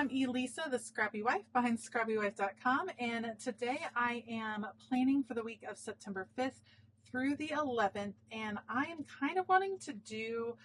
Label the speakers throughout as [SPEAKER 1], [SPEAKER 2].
[SPEAKER 1] I'm Elisa, the Scrappy Wife behind ScrappyWife.com, and today I am planning for the week of September 5th through the 11th, and I am kind of wanting to do,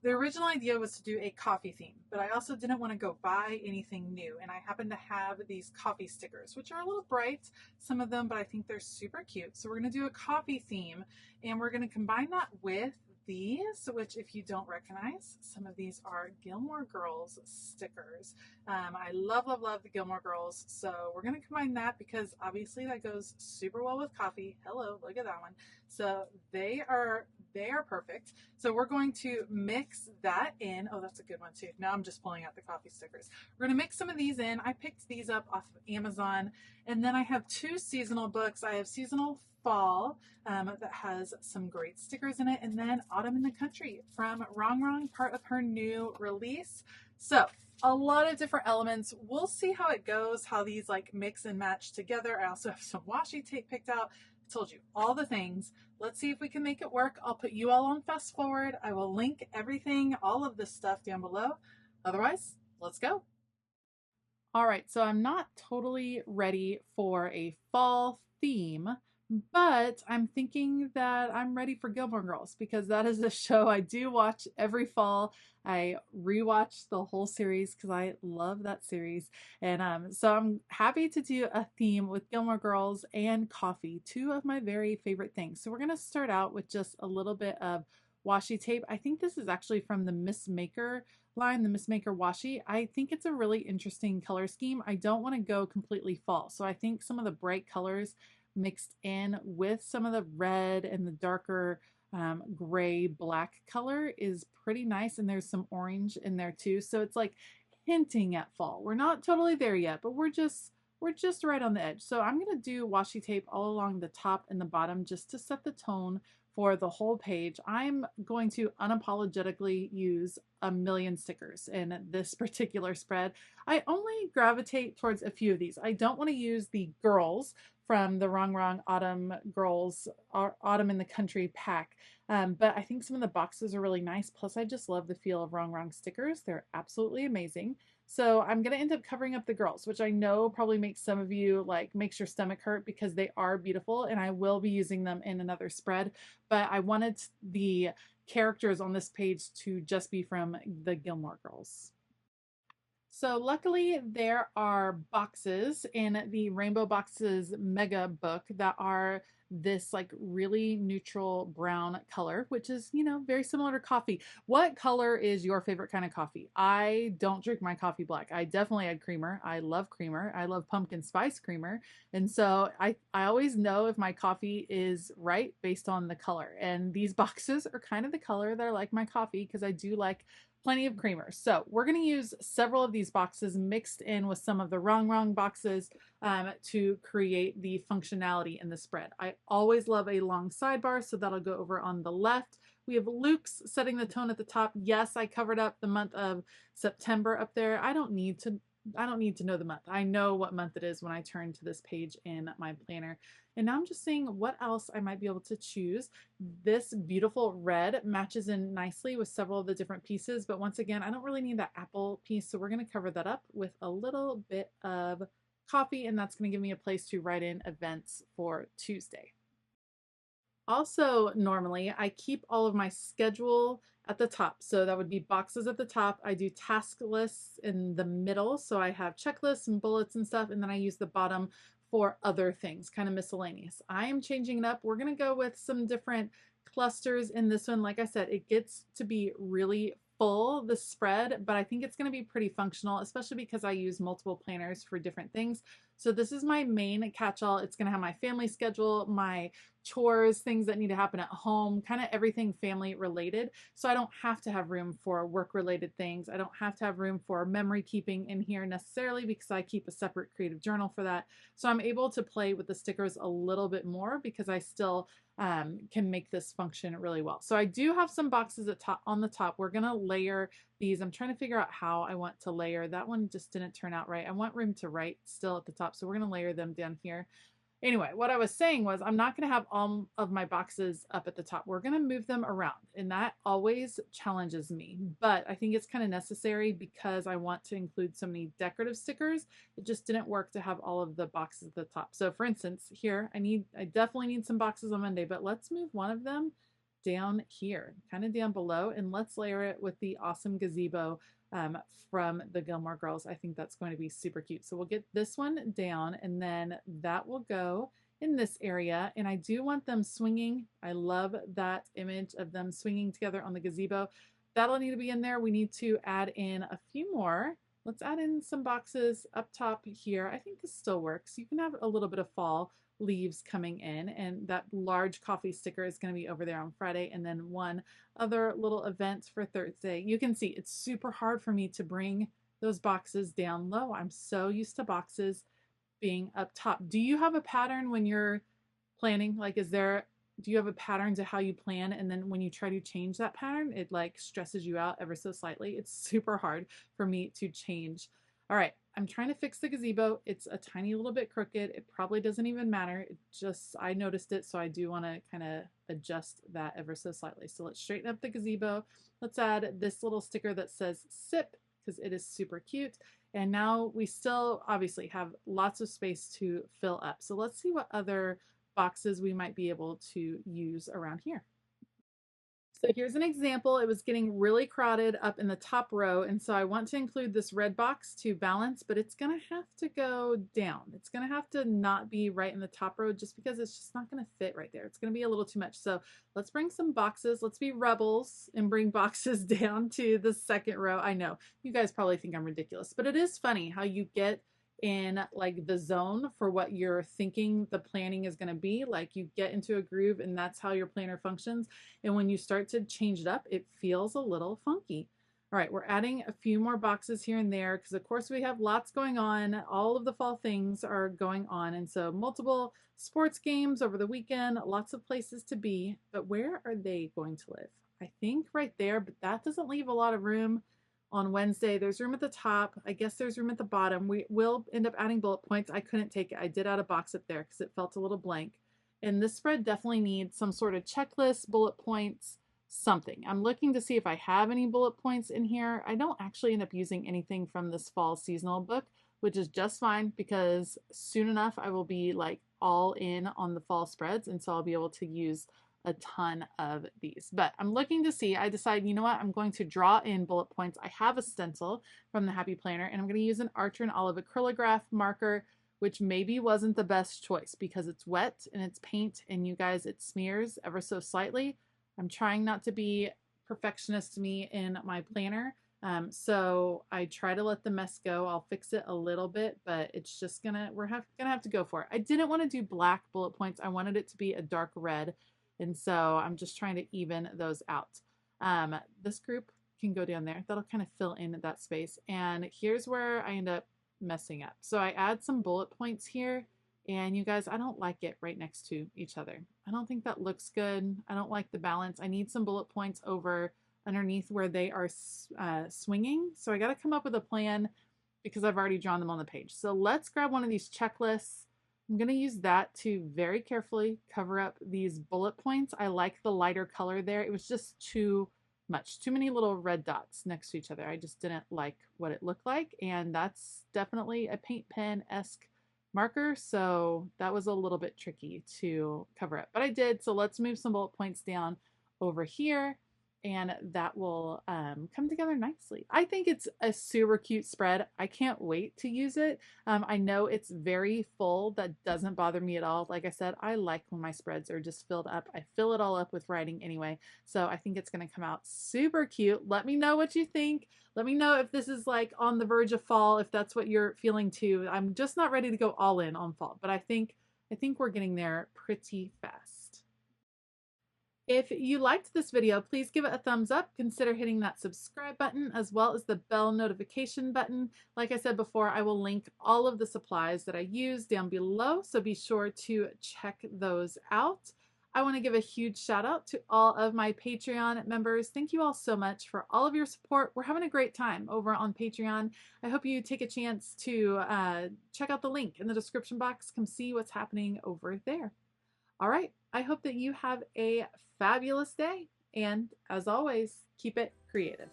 [SPEAKER 1] the original idea was to do a coffee theme, but I also didn't want to go buy anything new, and I happen to have these coffee stickers, which are a little bright, some of them, but I think they're super cute. So we're going to do a coffee theme, and we're going to combine that with these, which if you don't recognize, some of these are Gilmore Girls stickers. I love the Gilmore Girls, so we're going to combine that because obviously that goes super well with coffee. Hello, look at that one. So they are perfect. So we're going to mix that in. Oh, that's a good one too. Now I'm just pulling out the coffee stickers. We're going to mix some of these in. I picked these up off of Amazon, and then I have two seasonal books. I have Seasonal Fall that has some great stickers in it, and then Autumn in the Country from Wrong, part of her new release. So a lot of different elements. We'll see how it goes, how these like mix and match together. I also have some washi tape picked out. I told you all the things. Let's see if we can make it work. I'll put you all on fast forward. I will link everything, all of this stuff down below. Otherwise, let's go. All right, so I'm not totally ready for a fall theme, but I'm thinking that I'm ready for Gilmore Girls because that is a show I do watch every fall. I rewatch the whole series because I love that series. And so I'm happy to do a theme with Gilmore Girls and coffee, two of my very favorite things. So we're going to start out with just a little bit of washi tape. I think this is actually from the Miss Maker line, the Miss Maker washi. I think it's a really interesting color scheme. I don't want to go completely fall. So I think some of the bright colors mixed in with some of the red and the darker gray black color is pretty nice, and there's some orange in there too, so it's like hinting at fall. We're not totally there yet, but we're just right on the edge. So I'm going to do washi tape all along the top and the bottom just to set the tone for the whole page. I'm going to unapologetically use a million stickers in this particular spread. I only gravitate towards a few of these. I don't want to use the girls from the Wrong Autumn Girls Autumn in the Country pack. But I think some of the boxes are really nice. Plus I just love the feel of Wrong stickers. They're absolutely amazing. So I'm going to end up covering up the girls, which I know probably makes some of you like makes your stomach hurt because they are beautiful, and I will be using them in another spread. But I wanted the characters on this page to just be from the Gilmore Girls. So luckily there are boxes in the Rainbow Boxes Mega book that are this like really neutral brown color, which is, you know, very similar to coffee. What color is your favorite kind of coffee? I don't drink my coffee black. I definitely add creamer. I love creamer. I love pumpkin spice creamer. And so I always know if my coffee is right based on the color. And these boxes are kind of the color that I like my coffee because I do like plenty of creamer. So we're going to use several of these boxes mixed in with some of the wrong boxes to create the functionality in the spread. I always love a long sidebar, so that'll go over on the left. We have Luke's setting the tone at the top. Yes, I covered up the month of September up there. I don't need to know the month. I know what month it is when I turn to this page in my planner. And now I'm just seeing what else I might be able to choose. This beautiful red matches in nicely with several of the different pieces, but once again, I don't really need that apple piece, so we're going to cover that up with a little bit of coffee, and that's going to give me a place to write in events for Tuesday. Also, normally I keep all of my schedule at the top. So that would be boxes at the top. I do task lists in the middle. So I have checklists and bullets and stuff. And then I use the bottom for other things, kind of miscellaneous. I am changing it up. We're going to go with some different clusters in this one. Like I said, it gets to be really full, the spread, but I think it's going to be pretty functional, especially because I use multiple planners for different things. So this is my main catch-all. It's going to have my family schedule, my chores, things that need to happen at home, kind of everything family related. So I don't have to have room for work related things. I don't have to have room for memory keeping in here necessarily because I keep a separate creative journal for that. So I'm able to play with the stickers a little bit more because I still can make this function really well. So I do have some boxes on the top. We're going to layer these. I'm trying to figure out how I want to layer. That one just didn't turn out right. I want room to write still at the top, so we're going to layer them down here. Anyway, what I was saying was I'm not going to have all of my boxes up at the top. We're going to move them around, and that always challenges me. But I think it's kind of necessary because I want to include so many decorative stickers. It just didn't work to have all of the boxes at the top. So for instance, here I definitely need some boxes on Monday, but let's move one of them down here, kind of down below, and let's layer it with the awesome gazebo from the Gilmore Girls. I think that's going to be super cute. So we'll get this one down, and then that will go in this area. And I do want them swinging. I love that image of them swinging together on the gazebo. That'll need to be in there. We need to add in a few more. Let's add in some boxes up top here. I think this still works. You can have a little bit of fall leaves coming in, and that large coffee sticker is going to be over there on Friday, and then one other little event for Thursday. You can see it's super hard for me to bring those boxes down low. I'm so used to boxes being up top. Do you have a pattern when you're planning? Like, do you have a pattern to how you plan, and then when you try to change that pattern, it like stresses you out ever so slightly? It's super hard for me to change. All right, I'm trying to fix the gazebo. It's a tiny little bit crooked. It probably doesn't even matter. I noticed it, so I do want to kind of adjust that ever so slightly. So let's straighten up the gazebo. Let's add this little sticker that says sip, because it is super cute. And now we still obviously have lots of space to fill up. So let's see what other boxes we might be able to use around here. So here's an example. It was getting really crowded up in the top row, and so I want to include this red box to balance, but it's going to have to go down. It's going to have to not be right in the top row just because it's just not going to fit right there. It's going to be a little too much. So let's bring some boxes. Let's be rebels and bring boxes down to the second row. I know you guys probably think I'm ridiculous, but it is funny how you get in like the zone for what you're thinking the planning is going to be. Like you get into a groove, and that's how your planner functions. And when you start to change it up, it feels a little funky. All right, we're adding a few more boxes here and there because of course we have lots going on. All of the fall things are going on, and so multiple sports games over the weekend, lots of places to be. But where are they going to live? I think right there, but that doesn't leave a lot of room. On Wednesday, there's room at the top. I guess there's room at the bottom. We will end up adding bullet points. I couldn't take it. I did add a box up there because it felt a little blank. And this spread definitely needs some sort of checklist, bullet points, something. I'm looking to see if I have any bullet points in here. I don't actually end up using anything from this fall seasonal book, which is just fine because soon enough I will be like all in on the fall spreads, and so I'll be able to use a ton of these. But I'm looking to see, I decide, you know what, I'm going to draw in bullet points. I have a stencil from the Happy Planner, and I'm going to use an Archer and Olive acrylograph marker, which maybe wasn't the best choice because it's wet and it's paint, and you guys, it smears ever so slightly. I'm trying not to be perfectionist to me in my planner, so I try to let the mess go. I'll fix it a little bit, but it's just gonna gonna have to go for it. I didn't want to do black bullet points. I wanted it to be a dark red, and so I'm just trying to even those out. This group can go down there. That'll kind of fill in that space. And here's where I end up messing up. So I add some bullet points here, and you guys, I don't like it right next to each other. I don't think that looks good. I don't like the balance. I need some bullet points over underneath where they are swinging. So I got to come up with a plan because I've already drawn them on the page. So let's grab one of these checklists. I'm going to use that to very carefully cover up these bullet points. I like the lighter color there. It was just too much, too many little red dots next to each other. I just didn't like what it looked like, and that's definitely a paint pen-esque marker, so that was a little bit tricky to cover up, but I did. So let's move some bullet points down over here, and that will come together nicely. I think it's a super cute spread. I can't wait to use it. I know it's very full. That doesn't bother me at all. Like I said, I like when my spreads are just filled up. I fill it all up with writing anyway, so I think it's going to come out super cute. Let me know what you think. Let me know if this is like on the verge of fall, if that's what you're feeling too. I'm just not ready to go all in on fall, but I think we're getting there pretty fast. If you liked this video, please give it a thumbs up. Consider hitting that subscribe button as well as the bell notification button. Like I said before, I will link all of the supplies that I use down below, so be sure to check those out. I want to give a huge shout out to all of my Patreon members. Thank you all so much for all of your support. We're having a great time over on Patreon. I hope you take a chance to check out the link in the description box. Come see what's happening over there. All right. I hope that you have a fabulous day. And as always, keep it creative.